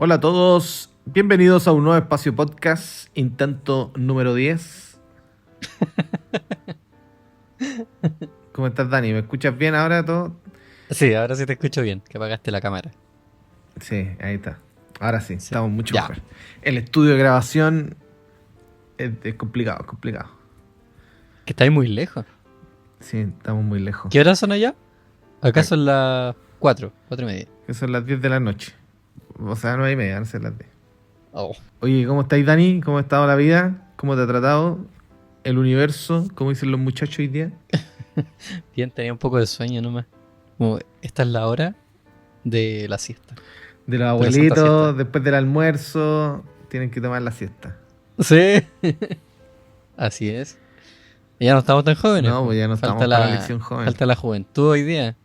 Hola a todos, bienvenidos a un nuevo espacio podcast, intento número 10. ¿Cómo estás, Dani? ¿Me escuchas bien ahora todo? Sí, ahora sí te escucho bien, que apagaste la cámara. Sí, ahí está. Ahora sí, Sí. estamos mucho Ya. mejor. El estudio de grabación es complicado, es complicado. Que estáis muy lejos. Sí, estamos muy lejos. ¿Qué horas son allá? Acá Ah, son las 4:30. que son las 10 de la noche. O sea, 9:30, van a ser las 10. Oh. Oye, ¿cómo estáis, Dani? ¿Cómo ha estado la vida? ¿Cómo te ha tratado el universo? ¿Cómo dicen los muchachos hoy día? Bien, tenía un poco de sueño nomás. Como esta es la hora de la siesta. De los De la santa siesta. abuelitos, después del almuerzo, tienen que tomar la siesta. Sí. Así es. Y ya no estamos tan jóvenes, No, po. pues ya no estamos Falta para la la, elección joven. falta la juventud hoy día.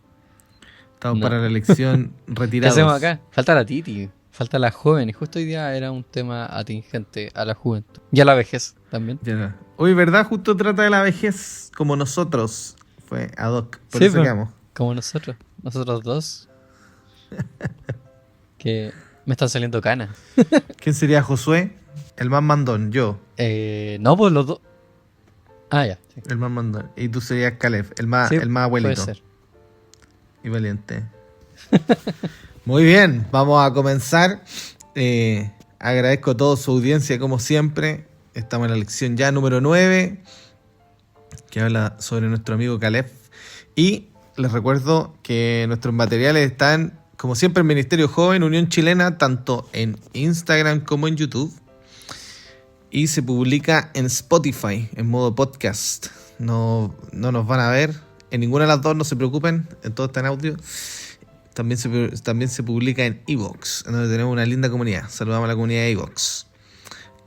Estamos No. para la elección ¿Qué hacemos retirados. acá? Falta la Titi. Falta la joven. Y justo hoy día era un tema atingente a la juventud. Y a la vejez también. Ya. Hoy, ¿verdad? Justo trata de la vejez como nosotros. Fue ad hoc. Por Sí, eso pues. quedamos. Como nosotros. Nosotros dos. Que me están saliendo canas. ¿Quién sería Josué? El más mandón, yo. No, pues los dos. Ah, ya. Sí, El más mandón. Y tú serías Caleb, el más sí, puede abuelito ser. y valiente. Muy bien, vamos a comenzar. Agradezco a toda su audiencia, como siempre. Estamos en la lección ya número 9, que habla sobre nuestro amigo Caleb. Y les recuerdo que nuestros materiales están, como siempre, en Ministerio Joven, Unión Chilena, tanto en Instagram como en YouTube. Y se publica en Spotify, en modo podcast. No nos van a ver en ninguna de las dos, no se preocupen, en todo está en audio. También se publica en iVoox, en donde tenemos una linda comunidad. Saludamos a la comunidad de iVoox.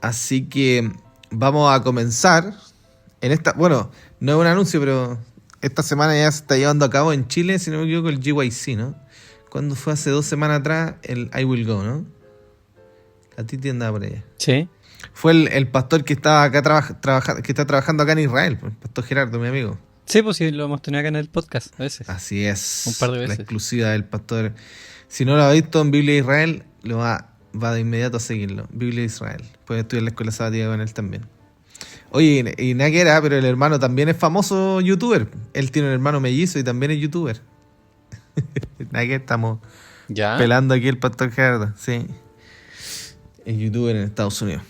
Así que vamos a comenzar en esta... Bueno, no es un anuncio, pero esta semana ya se está llevando a cabo en Chile, si no me equivoco, el GYC, ¿no? Cuando fue hace 2 semanas atrás el I Will Go, ¿no? La Titi andaba por allá. Sí. Fue el pastor que estaba acá que está trabajando acá en Israel, el pastor Gerardo, mi amigo. Sí, pues sí, lo hemos tenido acá en el podcast a veces. Así es. Un par de La veces. exclusiva del pastor. Si no lo ha visto en Biblia de Israel, va de inmediato a seguirlo. Biblia de Israel. Puede estudiar la escuela sabática con él también. Oye, y nada que era, pero el hermano también es famoso youtuber. Él tiene un hermano mellizo y también es youtuber. Nada que estamos ¿Ya? pelando aquí el pastor Gerardo. Sí. Es youtuber en Estados Unidos.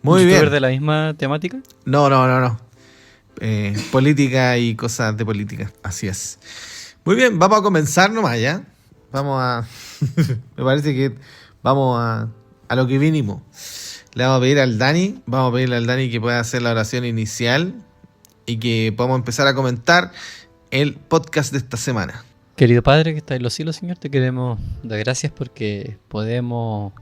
Muy ¿YouTuber bien. de la misma temática? No. Política y cosas de política. Así es. Muy bien, vamos a comenzar nomás ya. Vamos a... Me parece que vamos a lo que vinimos. Le vamos a pedirle al Dani que pueda hacer la oración inicial y que podamos empezar a comentar el podcast de esta semana. Querido Padre que está en los cielos, Señor, te queremos dar gracias porque podemos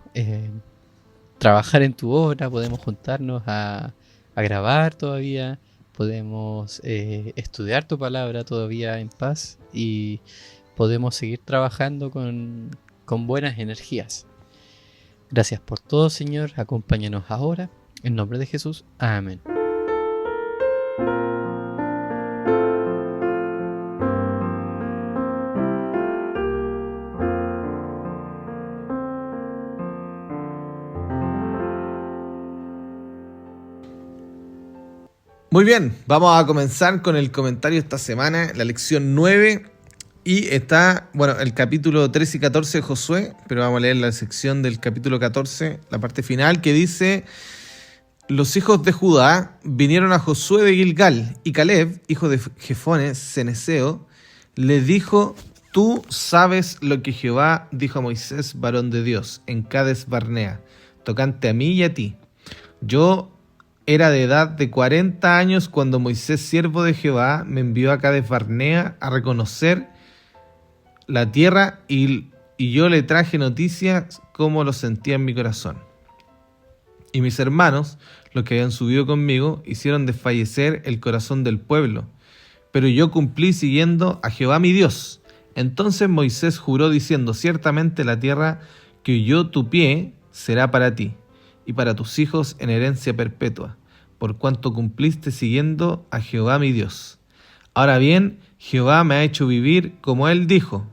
trabajar en tu obra, podemos juntarnos a grabar todavía, podemos estudiar tu palabra todavía en paz y podemos seguir trabajando con buenas energías. Gracias por todo, Señor. Acompáñanos ahora. En nombre de Jesús. Amén. Muy bien, vamos a comenzar con el comentario de esta semana, la lección 9. Y está, bueno, el capítulo 13 y 14 de Josué, pero vamos a leer la sección del capítulo 14, la parte final, que dice: los hijos de Judá vinieron a Josué de Gilgal, y Caleb, hijo de Jefone, ceneseo, le dijo: tú sabes lo que Jehová dijo a Moisés, varón de Dios, en Cades Barnea, tocante a mí y a ti. Yo era de edad de 40 años cuando Moisés, siervo de Jehová, me envió a Cades Barnea a reconocer la tierra, y yo le traje noticias como lo sentía en mi corazón. Y mis hermanos, los que habían subido conmigo, hicieron desfallecer el corazón del pueblo. Pero yo cumplí siguiendo a Jehová mi Dios. Entonces Moisés juró diciendo: ciertamente la tierra que oyó tu pie será para ti, y para tus hijos en herencia perpetua, por cuanto cumpliste siguiendo a Jehová mi Dios. Ahora bien, Jehová me ha hecho vivir como él dijo,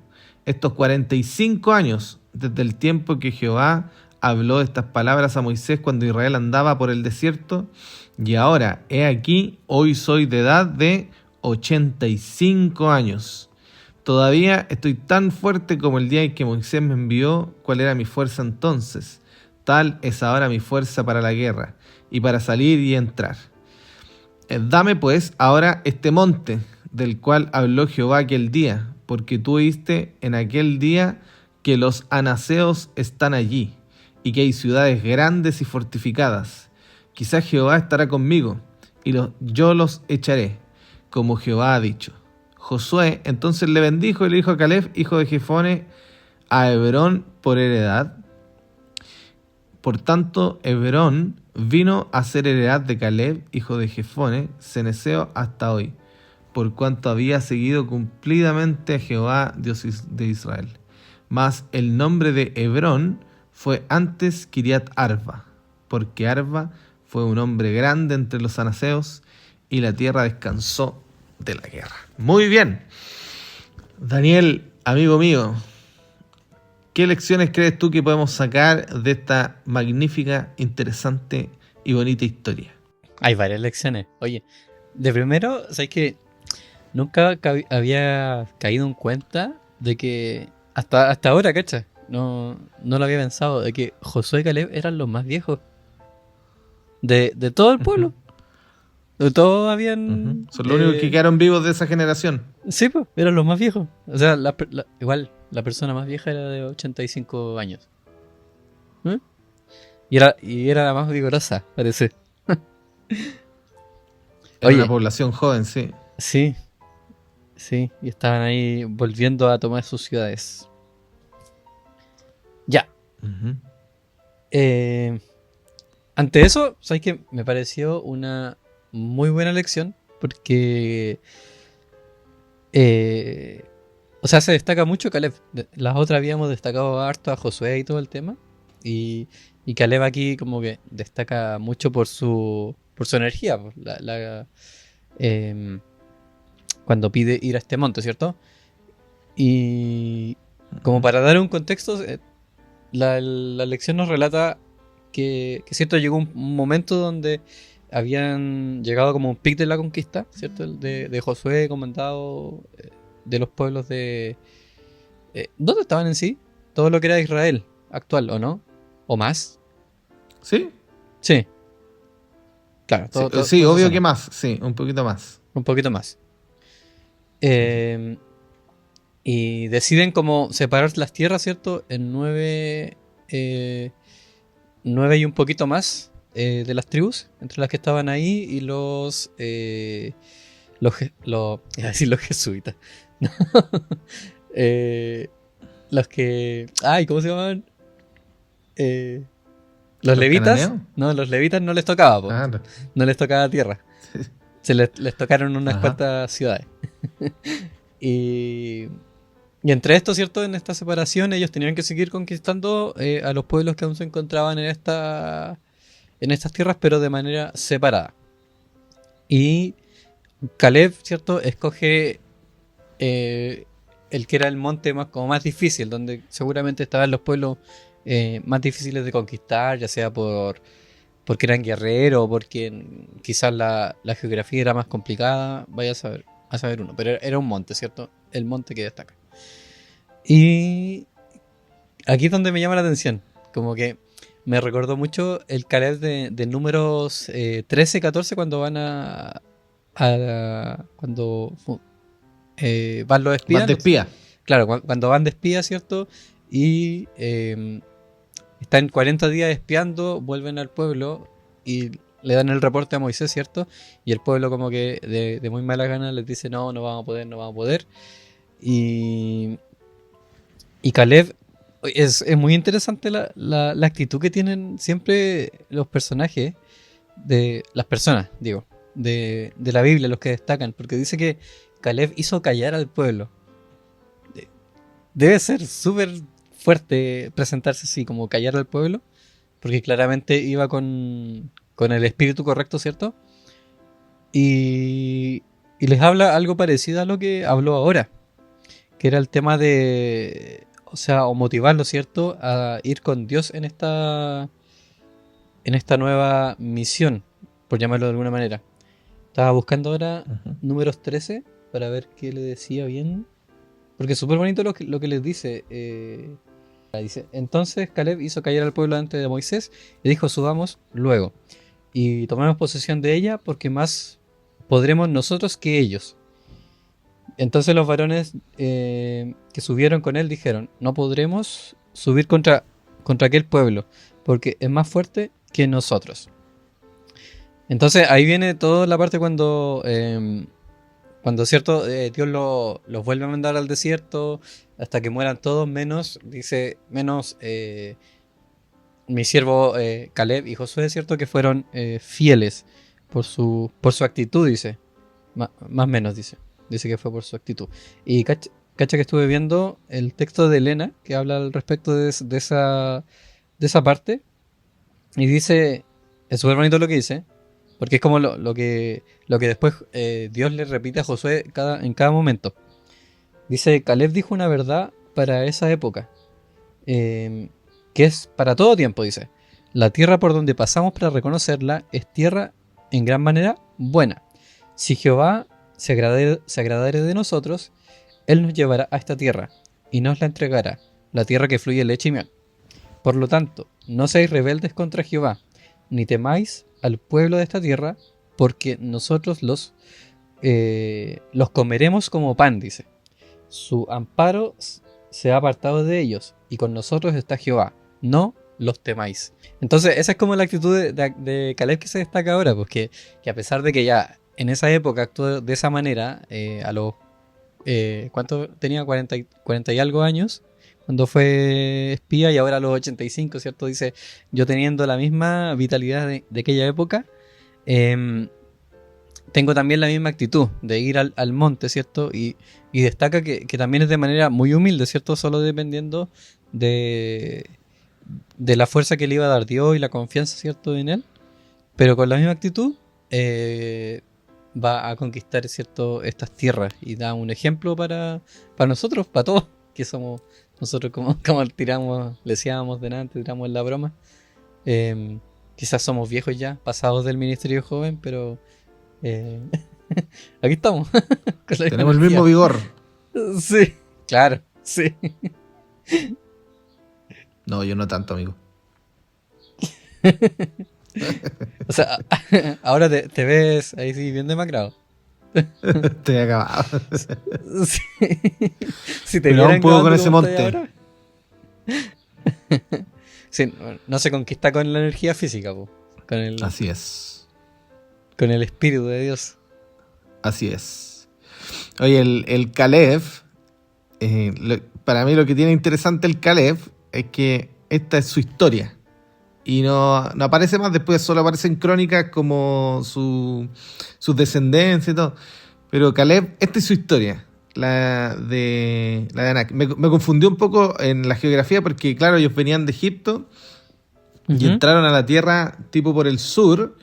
estos 45 años, desde el tiempo que Jehová habló estas palabras a Moisés cuando Israel andaba por el desierto, y ahora, he aquí, hoy soy de edad de 85 años. Todavía estoy tan fuerte como el día en que Moisés me envió. ¿Cuál era mi fuerza entonces? Tal es ahora mi fuerza para la guerra y para salir y entrar. Dame pues ahora este monte del cual habló Jehová aquel día, porque tú oíste en aquel día que los anaseos están allí y que hay ciudades grandes y fortificadas. Quizás Jehová estará conmigo y yo los echaré, como Jehová ha dicho. Josué entonces le bendijo y le dijo a Caleb, hijo de Jefone, a Hebrón por heredad. Por tanto, Hebrón vino a ser heredad de Caleb, hijo de Jefone, cenezeo, hasta hoy, por cuanto había seguido cumplidamente a Jehová, Dios de Israel. Mas el nombre de Hebrón fue antes Kiriat Arba, porque Arba fue un hombre grande entre los anaseos, y la tierra descansó de la guerra. Muy bien. Daniel, amigo mío, ¿qué lecciones crees tú que podemos sacar de esta magnífica, interesante y bonita historia? Hay varias lecciones. Oye, de primero, ¿sabes que nunca había caído en cuenta de que hasta ahora, ¿cachai? No lo había pensado, de que Josué y Caleb eran los más viejos de todo el pueblo. Todos habían... Son los únicos que quedaron vivos de esa generación. Sí, pues, eran los más viejos. O sea, igual, la persona más vieja era de 85 años. ¿Eh? Y era la más vigorosa, parece. Era una población joven, sí. Sí, y estaban ahí volviendo a tomar sus ciudades. Ya. Ante eso, ¿sabes qué? Me pareció una muy buena lección porque o sea, se destaca mucho Caleb. Las otras habíamos destacado harto a Josué y todo el tema, y Caleb aquí como que destaca mucho por su energía, cuando pide ir a este monte, ¿cierto? Y como para dar un contexto, la lección nos relata que cierto, llegó un momento donde habían llegado como un pic de la conquista, ¿cierto? De Josué, comandado de los pueblos de... ¿dónde estaban en sí? Todo lo que era Israel actual, ¿o no? ¿O más? ¿Sí? Sí. Claro. Sí, obvio que más, sí, un poquito más. Un poquito más. Y deciden como separar las tierras, ¿cierto? En 9 y un poquito más de las tribus, entre las que estaban ahí, y los iba a decir los jesuitas. Los que... Ay, ¿cómo se llamaban? Los levitas. ¿Cananeos? No, los levitas no les tocaba, po. No les tocaba tierra. Sí. Les tocaron unas cuantas ciudades. Y entre esto, ¿cierto? En esta separación ellos tenían que seguir conquistando a los pueblos que aún se encontraban en estas tierras, pero de manera separada. Y Caleb, ¿cierto? Escoge el que era el monte como más difícil, donde seguramente estaban los pueblos más difíciles de conquistar, ya sea porque eran guerreros o porque quizás la geografía era más complicada, vaya a saber uno, pero era un monte, ¿cierto? El monte que destaca. Y aquí es donde me llama la atención, como que me recordó mucho el Caleb de números 13, 14, cuando van cuando van los espías. Van de espía. Claro, cuando van de espía, ¿cierto? Y están 40 días espiando, vuelven al pueblo y le dan el reporte a Moisés, ¿cierto? Y el pueblo como que de muy mala gana les dice no vamos a poder. Y Caleb, es muy interesante la actitud que tienen siempre los personajes, de las personas, digo, de la Biblia, los que destacan, porque dice que Caleb hizo callar al pueblo. Debe ser súper fuerte presentarse así, como callar al pueblo, porque claramente iba con el espíritu correcto, ¿cierto? Y les habla algo parecido a lo que habló ahora, que era el tema de o sea, o motivarlo, ¿cierto?, a ir con Dios en esta nueva misión, por llamarlo de alguna manera. Estaba buscando ahora Ujú. números 13 para ver qué le decía bien. Porque es súper bonito lo que les dice. Dice, entonces Caleb hizo callar al pueblo delante de Moisés y dijo, subamos luego y tomemos posesión de ella porque más podremos nosotros que ellos. Entonces los varones que subieron con él dijeron, no podremos subir contra aquel pueblo porque es más fuerte que nosotros. Entonces ahí viene toda la parte cuando cierto, Dios los vuelve a mandar al desierto hasta que mueran todos, menos, dice, menos mi siervo Caleb y Josué, cierto, que fueron fieles por su actitud, dice. Más o menos, dice. Dice que fue por su actitud. Y cacha que estuve viendo el texto de Elena, que habla al respecto de esa parte, y dice, es súper bonito lo que dice, porque es como lo que después Dios le repite a Josué en cada momento. Dice, Caleb dijo una verdad para esa época, que es para todo tiempo, dice. La tierra por donde pasamos para reconocerla es tierra en gran manera buena. Si Jehová se agradare de nosotros, Él nos llevará a esta tierra y nos la entregará, la tierra que fluye leche y miel. Por lo tanto, no seáis rebeldes contra Jehová, ni temáis al pueblo de esta tierra, porque nosotros los comeremos como pan, dice. Su amparo se ha apartado de ellos, y con nosotros está Jehová. No los temáis. Entonces, esa es como la actitud de Caleb que se destaca ahora, porque que a pesar de que ya en esa época actuó de esa manera, a los. ¿Cuánto tenía? 40 y algo años, cuando fue espía, y ahora a los 85, ¿cierto? Dice, yo teniendo la misma vitalidad de aquella época, tengo también la misma actitud de ir al monte, ¿cierto? Y destaca que también es de manera muy humilde, ¿cierto? Solo dependiendo de la fuerza que le iba a dar Dios y la confianza, ¿cierto?, en él. Pero con la misma actitud va a conquistar, ¿cierto?, estas tierras y da un ejemplo para nosotros, para todos, que somos nosotros como tiramos, le decíamos delante, tiramos la broma. Quizás somos viejos ya, pasados del ministerio joven, pero aquí estamos. Con la Tenemos el energía. mismo vigor. Sí, claro, sí. No, yo no tanto, amigo. O sea, ahora te ves ahí sí bien demacrado. Estoy acabado. Sí. Si te Pero aún vieran puedo con grabando ese como estás monte. ahora. Sí, no se conquista con la energía física, po. Así es. Con el espíritu de Dios. Así es. Oye, el Caleb, para mí lo que tiene interesante el Caleb es que esta es su historia. Y no aparece más, después solo aparece en crónicas como sus descendencias y todo. Pero Caleb, esta es su historia, la de Anak. Me confundió un poco en la geografía porque, claro, ellos venían de Egipto y entraron a la tierra tipo por el sur,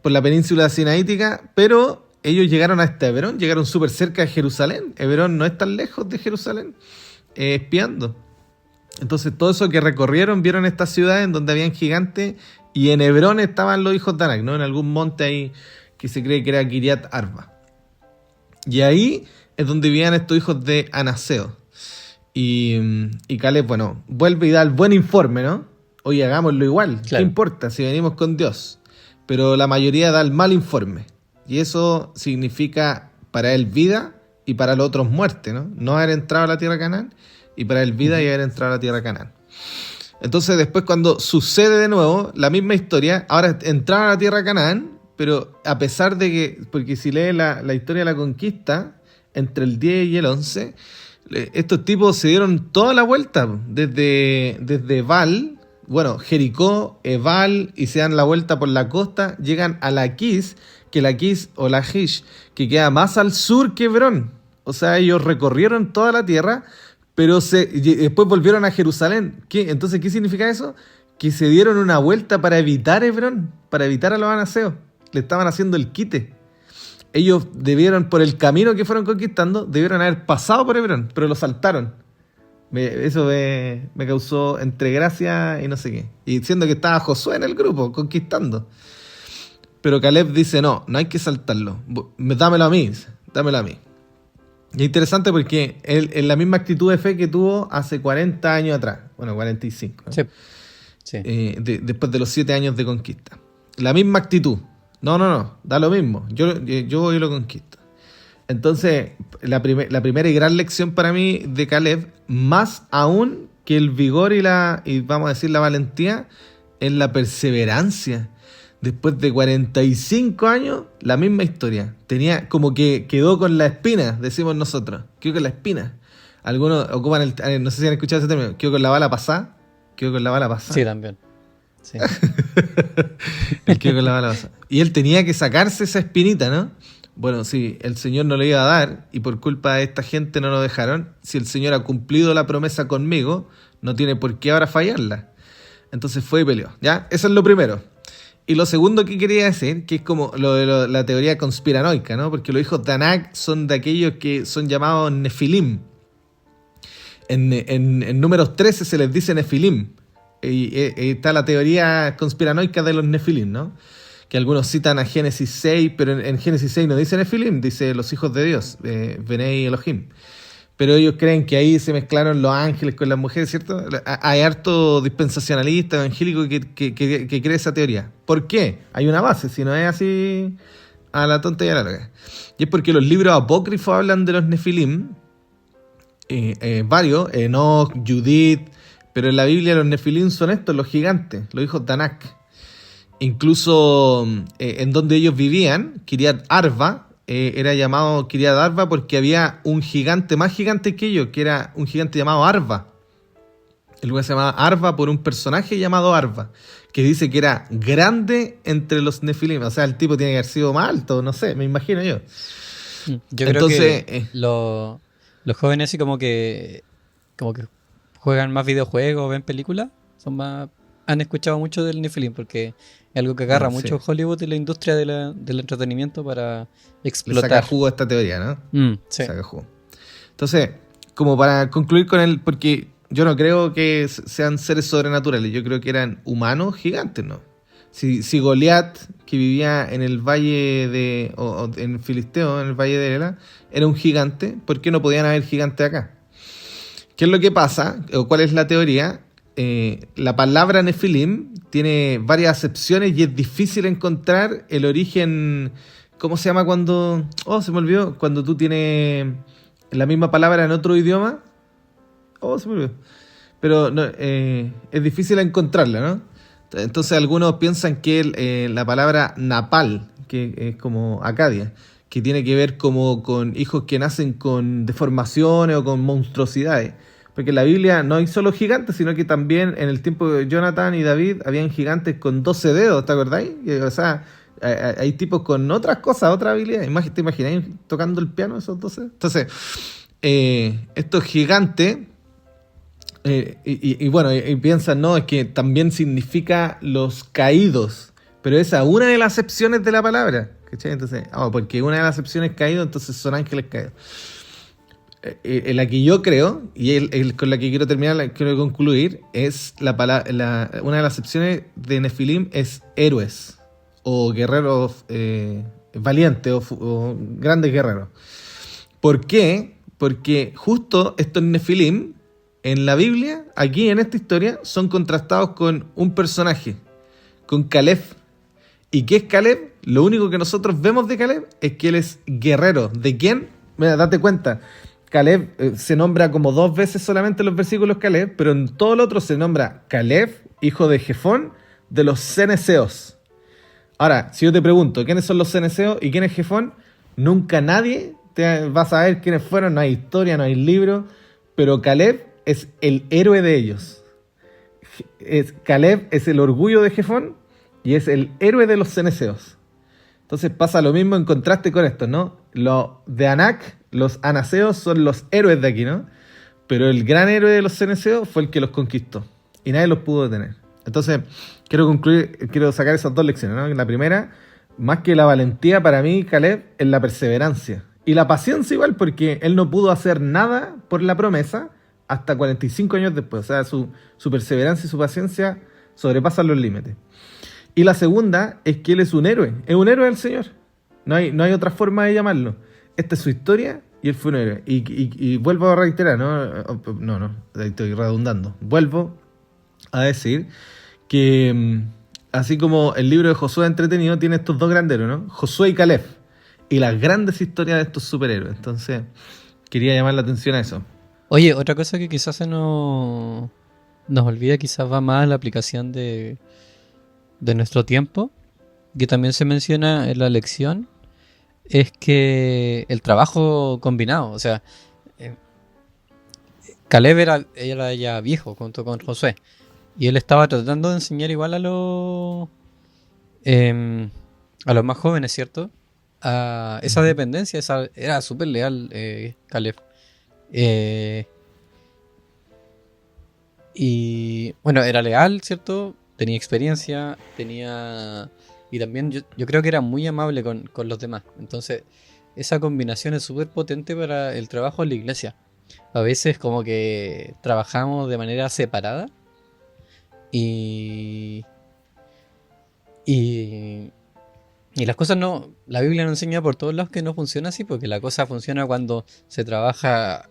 por la península sinaítica, pero ellos llegaron hasta Hebrón, llegaron súper cerca de Jerusalén. Hebrón no es tan lejos de Jerusalén, espiando. Entonces todo eso que recorrieron, vieron estas ciudades en donde habían gigantes, y en Hebrón estaban los hijos de Anak, ¿no? En algún monte ahí que se cree que era Kiriat Arba. Y ahí es donde vivían estos hijos de Anaseo. Y Caleb, bueno, vuelve y da el buen informe, ¿no? Oye, hagámoslo igual, Claro. ¿qué importa si venimos con Dios? Pero la mayoría da el mal informe. Y eso significa para él vida y para los otros muerte, ¿no? No haber entrado a la tierra de Canaán, y para él vida y haber entrado a la tierra de Canaán. Entonces después, cuando sucede de nuevo la misma historia, ahora entraron a la tierra de Canaán, pero a pesar de que, porque si lees la historia de la conquista, entre el 10 y el 11, estos tipos se dieron toda la vuelta, desde Val, bueno, Jericó, Ebal, y se dan la vuelta por la costa, llegan a Laquis, que Laquis o Lachish, que queda más al sur que Hebrón. O sea, ellos recorrieron toda la tierra, pero después volvieron a Jerusalén. Entonces, ¿qué significa eso? Que se dieron una vuelta para evitar Hebrón, para evitar a los anaseos. Le estaban haciendo el quite. Ellos debieron, por el camino que fueron conquistando, debieron haber pasado por Hebrón, pero lo saltaron. Eso me causó entre gracia y no sé qué. Y diciendo que estaba Josué en el grupo, conquistando. Pero Caleb dice, no hay que saltarlo. Dámelo a mí, dámelo a mí. Y es interesante porque él, en la misma actitud de fe que tuvo hace 40 años atrás. Bueno, 45. ¿no? Sí. Después de los 7 años de conquista. La misma actitud. No, da lo mismo. Yo voy y lo conquisto. Entonces, la primera y gran lección para mí de Caleb, más aún que el vigor y vamos a decir la valentía, es la perseverancia. Después de 45 años, la misma historia. Tenía como que quedó con la espina, decimos nosotros. Quedó con la espina. Algunos ocupan no sé si han escuchado ese término, quedó con la bala pasada. Quedó con la bala pasada. Sí, también. Sí. Él quedó con la bala pasada. Y él tenía que sacarse esa espinita, ¿no? Bueno, si el Señor no le iba a dar y por culpa de esta gente no lo dejaron, si el Señor ha cumplido la promesa conmigo, no tiene por qué ahora fallarla. Entonces fue y peleó, ¿ya? Eso es lo primero. Y lo segundo que quería decir, que es como lo de la teoría conspiranoica, ¿no? Porque los hijos de Anak son de aquellos que son llamados Nefilim. En números 13 se les dice Nefilim. Y está la teoría conspiranoica de los Nefilim, ¿no? Que algunos citan a Génesis 6, pero en Génesis 6 no dice Nefilim, dice los hijos de Dios, Benei Elohim. Pero ellos creen que ahí se mezclaron los ángeles con las mujeres, ¿cierto? Hay harto dispensacionalista, evangélico que cree esa teoría. ¿Por qué? Hay una base, si no es así a la tonta y a la larga. Y es porque los libros apócrifos hablan de los Nefilim, varios, Enoch, Judith, pero en la Biblia los Nefilim son estos, los gigantes, los hijos de Anak. Incluso en donde ellos vivían, Kiriat Arba, era llamado Kiriat Arba porque había un gigante más gigante que ellos, que era un gigante llamado Arba. El lugar se llamaba Arba por un personaje llamado Arba, que dice que era grande entre los Nefilim. O sea, el tipo tiene que haber sido más alto, no sé, me imagino yo. Yo creo que los jóvenes así como que juegan más videojuegos, ven películas, han escuchado mucho del Nefilim porque es algo que agarra mucho Hollywood y la industria del entretenimiento para explotar. Le saca jugo a esta teoría, ¿no? Sí. Saca jugo. Entonces, como para concluir con él, porque yo no creo que sean seres sobrenaturales, yo creo que eran humanos gigantes, ¿no? Si Goliat, que vivía en el valle en Filisteo, en el valle de Ela, era un gigante, ¿por qué no podían haber gigantes acá? ¿Qué es lo que pasa? ¿O cuál es la teoría? La palabra Nefilim tiene varias acepciones y es difícil encontrar el origen. ¿Cómo se llama cuando? Se me olvidó. Cuando tú tienes la misma palabra en otro idioma. Se me olvidó. Pero no, es difícil encontrarla, ¿no? Entonces algunos piensan que la palabra Napal, que es como Acadia, que tiene que ver como con hijos que nacen con deformaciones o con monstruosidades. Porque en la Biblia no hay solo gigantes, sino que también en el tiempo de Jonathan y David habían gigantes con 12 dedos, ¿te acordáis? O sea, hay tipos con otras cosas, otras habilidades. ¿Te imagináis tocando el piano esos 12? Entonces, estos gigantes, y piensan, no, es que también significa los caídos. Pero esa es una de las acepciones de la palabra, ¿cachai? Entonces, porque una de las acepciones caídos, entonces son ángeles caídos. La que yo creo, y con la que quiero terminar, quiero concluir, es una de las acepciones de Nefilim es héroes o guerreros valientes o grandes guerreros. ¿Por qué? Porque justo estos Nefilim en la Biblia, aquí en esta historia, son contrastados con un personaje, con Caleb. ¿Y qué es Caleb? Lo único que nosotros vemos de Caleb es que él es guerrero. ¿De quién? Mira, date cuenta. Caleb se nombra como 2 veces solamente en los versículos Caleb, pero en todo lo otro se nombra Caleb, hijo de Jefón, de los ceneseos. Ahora, si yo te pregunto, ¿quiénes son los ceneseos y quién es Jefón? Nunca nadie te va a saber quiénes fueron, no hay historia, no hay libro, pero Caleb es el héroe de ellos. Caleb es el orgullo de Jefón y es el héroe de los ceneseos. Entonces pasa lo mismo en contraste con esto, ¿no? Los de Anak, los anaseos son los héroes de aquí, ¿no? Pero el gran héroe de los ceneseos fue el que los conquistó y nadie los pudo detener. Entonces, quiero sacar esas 2 lecciones, ¿no? La primera, más que la valentía para mí, Caleb, es la perseverancia. Y la paciencia igual, porque él no pudo hacer nada por la promesa, hasta 45 años después. O sea, su perseverancia y su paciencia sobrepasan los límites. Y la segunda es que él es un héroe del Señor. No hay otra forma de llamarlo. Esta es su historia y él fue un héroe. Y vuelvo a reiterar, no, estoy redundando. Vuelvo a decir que así como el libro de Josué entretenido tiene estos dos grandes héroes, ¿no? Josué y Caleb. Y las grandes historias de estos superhéroes. Entonces, quería llamar la atención a eso. Oye, otra cosa que quizás nos olvida, quizás va más a la aplicación de nuestro tiempo, que también se menciona en la lección, es que el trabajo combinado, o sea, Caleb era ya viejo junto con Josué, y él estaba tratando de enseñar igual a los más jóvenes, ¿cierto? A esa dependencia, era súper leal Caleb. Y bueno, era leal, ¿cierto? Tenía experiencia, y también yo creo que era muy amable con los demás. Entonces, esa combinación es súper potente para el trabajo en la iglesia. A veces como que trabajamos de manera separada y las cosas no... La Biblia nos enseña por todos lados que no funciona así, porque la cosa funciona cuando se trabaja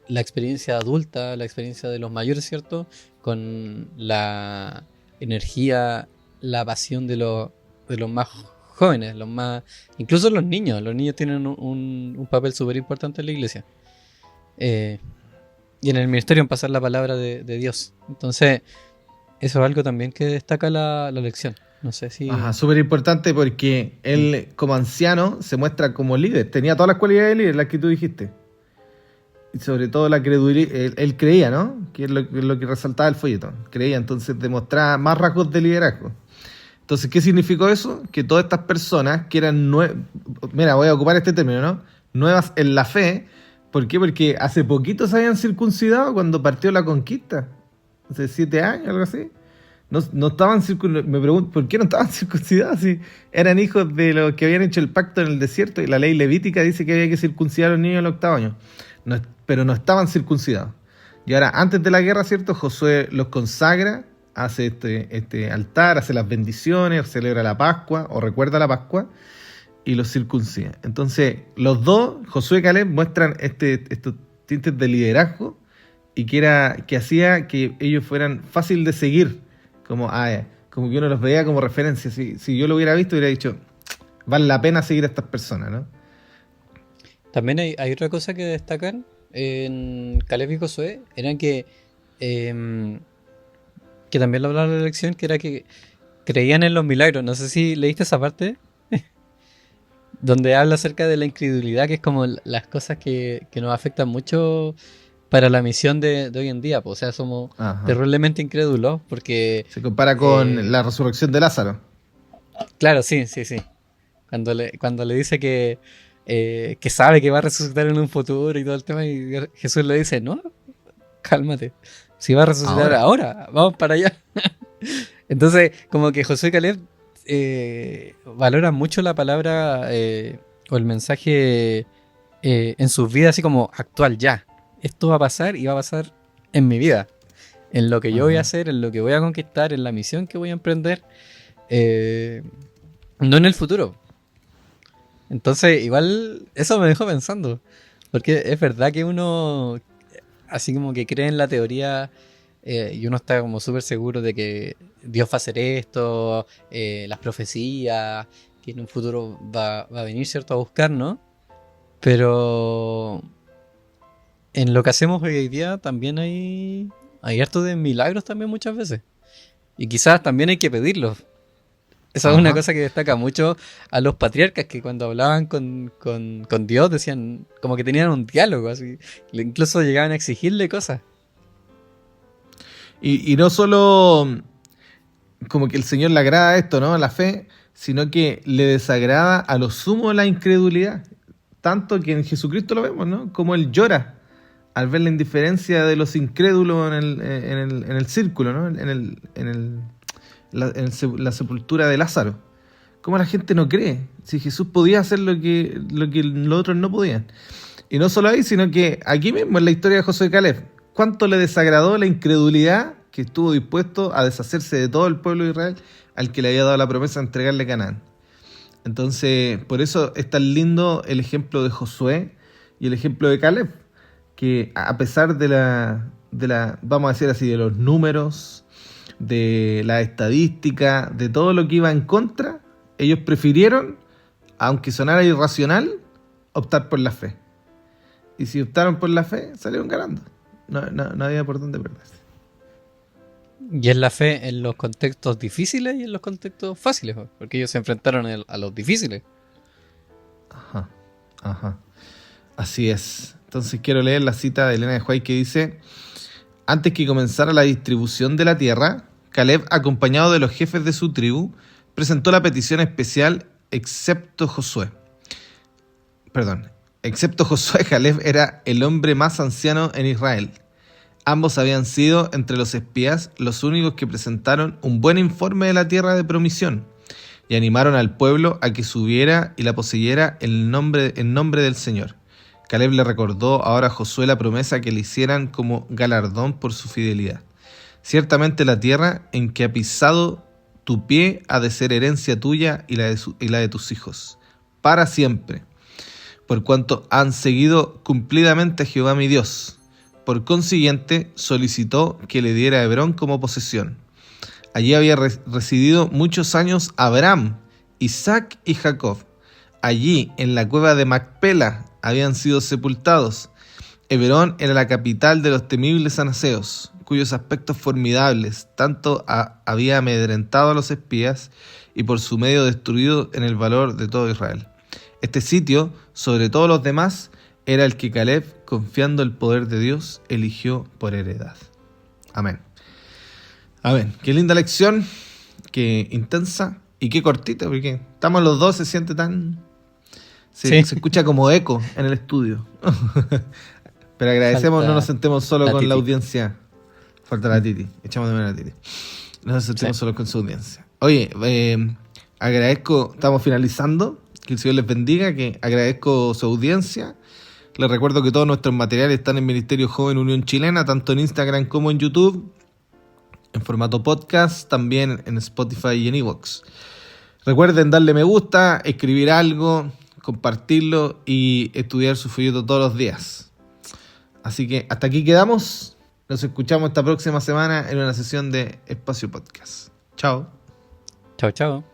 la experiencia adulta, la experiencia de los mayores, ¿cierto? Con la energía, la pasión de los más jóvenes, incluso los niños. Los niños tienen un papel súper importante en la iglesia. Y en el ministerio en pasar la palabra de Dios. Entonces, eso es algo también que destaca la lección. No sé si... Ajá, súper importante porque él como anciano se muestra como líder. Tenía todas las cualidades de líder, las que tú dijiste. Y sobre todo la credulidad. Él creía, ¿no? Que es lo que resaltaba el folleto. Creía, entonces demostraba más rasgos de liderazgo. Entonces, ¿qué significó eso? Que todas estas personas que eran mira, voy a ocupar este término, ¿no? Nuevas en la fe. ¿Por qué? Porque hace poquito se habían circuncidado cuando partió la conquista. Hace 7 años, algo así. No estaban circuncidados. Me pregunto, ¿por qué no estaban circuncidados? Si eran hijos de los que habían hecho el pacto en el desierto y la ley levítica dice que había que circuncidar a los niños al 8º año. Pero no estaban circuncidados. Y ahora, antes de la guerra, ¿cierto? Josué los consagra, hace este altar, hace las bendiciones, celebra la Pascua o recuerda la Pascua y los circuncida. Entonces, los dos, Josué y Caleb, muestran estos tintes de liderazgo y que hacía que ellos fueran fácil de seguir, como que uno los veía como referencia. Si yo lo hubiera visto, hubiera dicho, vale la pena seguir a estas personas, ¿no? También hay otra cosa que destacan en Caleb y Josué, era que también lo hablaba en la lección, que era que creían en los milagros. No sé si leíste esa parte donde habla acerca de la incredulidad, que es como las cosas que nos afectan mucho para la misión de hoy en día. Pues, o sea, somos terriblemente incrédulos porque... Se compara con la resurrección de Lázaro. Claro, sí. Cuando le dice que sabe que va a resucitar en un futuro y todo el tema, y Jesús le dice, no, cálmate, si va a resucitar ahora vamos para allá. Entonces, como que Josué y Caleb valoran mucho la palabra o el mensaje en sus vidas, así como actual ya. Esto va a pasar y va a pasar en mi vida, en lo que yo voy a hacer, en lo que voy a conquistar, en la misión que voy a emprender, no en el futuro. Entonces, igual, eso me dejó pensando, porque es verdad que uno, así como que cree en la teoría, y uno está como súper seguro de que Dios va a hacer esto, las profecías, que en un futuro va a venir, ¿cierto?, a buscarnos, pero en lo que hacemos hoy día también hay harto de milagros también muchas veces, y quizás también hay que pedirlos. Esa es una cosa que destaca mucho a los patriarcas, que cuando hablaban con Dios decían, como que tenían un diálogo, así, incluso llegaban a exigirle cosas. Y no solo como que el Señor le agrada esto, ¿no? La fe, sino que le desagrada a lo sumo la incredulidad. Tanto que en Jesucristo lo vemos, ¿no? Como Él llora al ver la indiferencia de los incrédulos en el círculo, ¿no? En la sepultura de Lázaro. ¿Cómo la gente no cree? Si Jesús podía hacer lo que los otros no podían. Y no solo ahí, sino que aquí mismo en la historia de Josué y Caleb, cuánto le desagradó la incredulidad que estuvo dispuesto a deshacerse de todo el pueblo de Israel al que le había dado la promesa de entregarle Canaán. Entonces, por eso es tan lindo el ejemplo de Josué y el ejemplo de Caleb, que a pesar de la, vamos a decir así, de los números, de la estadística, de todo lo que iba en contra, ellos prefirieron, aunque sonara irracional, optar por la fe. Y si optaron por la fe, salieron ganando. No había por dónde perderse. Y es la fe en los contextos difíciles y en los contextos fáciles, porque ellos se enfrentaron a los difíciles. Ajá. Así es. Entonces quiero leer la cita de Elena de White que dice: antes que comenzara la distribución de la tierra, Caleb, acompañado de los jefes de su tribu, presentó la petición especial, excepto Josué, Caleb era el hombre más anciano en Israel. Ambos habían sido, entre los espías, los únicos que presentaron un buen informe de la tierra de promisión y animaron al pueblo a que subiera y la poseyera en nombre del Señor. Caleb le recordó ahora a Josué la promesa que le hicieran como galardón por su fidelidad. Ciertamente la tierra en que ha pisado tu pie ha de ser herencia tuya y la de tus hijos, para siempre, por cuanto han seguido cumplidamente a Jehová mi Dios. Por consiguiente, solicitó que le diera a Hebrón como posesión. Allí había residido muchos años Abraham, Isaac y Jacob. Allí, en la cueva de Macpela, habían sido sepultados. Hebrón era la capital de los temibles anaseos, cuyos aspectos formidables tanto había amedrentado a los espías y por su medio destruido en el valor de todo Israel. Este sitio, sobre todos los demás, era el que Caleb, confiando el poder de Dios, eligió por heredad. Amén. Amén. Qué linda lección, qué intensa y qué cortita, porque estamos los dos, se siente tan... Se escucha como eco en el estudio. Pero agradecemos, falta, no nos sentemos solo con Titi. La audiencia. Falta la Titi, echamos de menos a la Titi. No nos sentemos solo con su audiencia. Oye, agradezco, estamos finalizando, que el Señor les bendiga, que agradezco su audiencia. Les recuerdo que todos nuestros materiales están en Ministerio Joven Unión Chilena, tanto en Instagram como en YouTube, en formato podcast, también en Spotify y en iVoox. Recuerden darle me gusta, escribir algo, compartirlo y estudiar su folleto todos los días. Así que hasta aquí quedamos. Nos escuchamos esta próxima semana en una sesión de Espacio Podcast. Chao. Chao, chao.